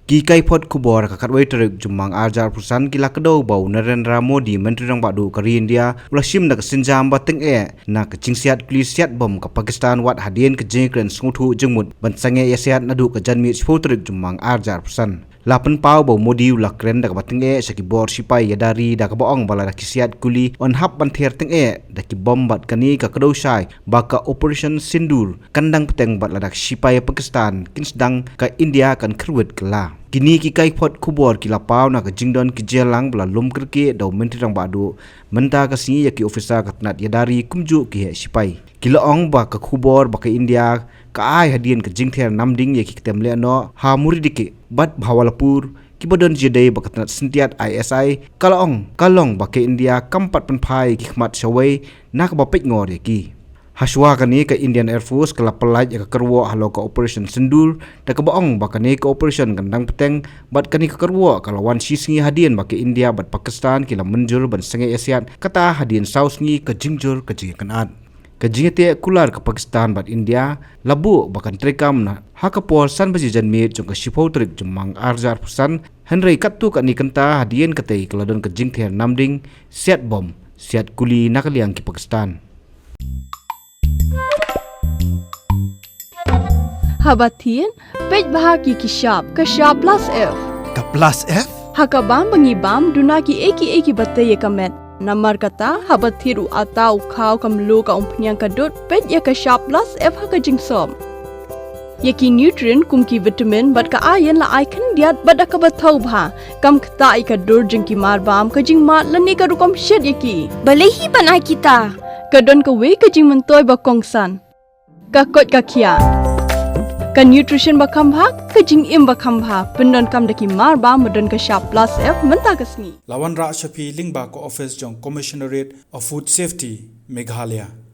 Ki kai pot kubor kakat wai terik jumang ajar perusahaan kila kedau bau Narendra Modi Menteri Rang Badu kari India ulashim nak sinjam Bteng nak kecing Siat Kuli Siat bom ke Pakistan wat hadian ke jengkren sengutu jengmut bansange ya Siat nadu ke janmi sepuluh terik jumang ajar perusahaan. Lapan pau bau Modi ulah keren dak Bteng saki bor sipai ya dari dak boong bala dak Siat Kuli on hap ban Ther Teng dak bom bat kani ka kedau syai baka Operation Sindur kandang Bteng bat ladak sipai Pakistan kin sedang ka India kan Khluit kela. Kini ki kai pot kubor kila pau nak jingdon ki jelang bela lum kerke dau Menteri Rang Badu menta ka singi ya ki ofisa katnat ya dari kumju ki sipai. Kila ong ba ka kubor ba ka India ka ai hadian ke jingther namding ya ki ketemle no ha muridike bat bhawalapur kibadon jedai ba katnat sentiat ISI kalong ba ka India kampat penpai ki khmat shawai nak ba pek ngor ya ki. Haswa kani ke Indian Air Force kala pelaj ke Kyrwoh halo ke Operation Sindur dak baong ba kani ke Operation kandang Bteng bat kani ke Kyrwoh kalau wan singi hadian ba ke India bat Pakistan kila menjur ban senge Asiat kata hadian saus ngi ke jingjur ke jinganat ke jingate kular ke Pakistan bat India labu bakan trekam na hakapol san basi janmit jong ke sipau trik jemang arjar pusan Henry katu kani kenta hadian ketei keladon ke jingther namding Siat bom Siat Kuli nakaliang ki Pakistan. Habatin, pej bahagi ki shab plus F. Ka plus F? Haka bam bangi bam dunaki eki batay kamet. Namar kata habathiru atau kau kamlu ka umpnyang kadut pej ya ka shab plus F haka jingsom. Yaki nutrient kum ki vitamin bat ka ayan la icon diat bat ka bathau bha kam kta ka dur jing ki mar bam ka jing mat lani ka rukom shed yaki. Balehi banai kita. Kadon ka we ka jing mentoy ba kongsan. Ka kot ka kia. Ka nutrition bakam bha ka jing im bakam bha pendon kam daki mar ba modon ka sharp plus F menta kasni Lawan Ra Shafi Lingba ko office jong Commissionerate of Food Safety Meghalaya.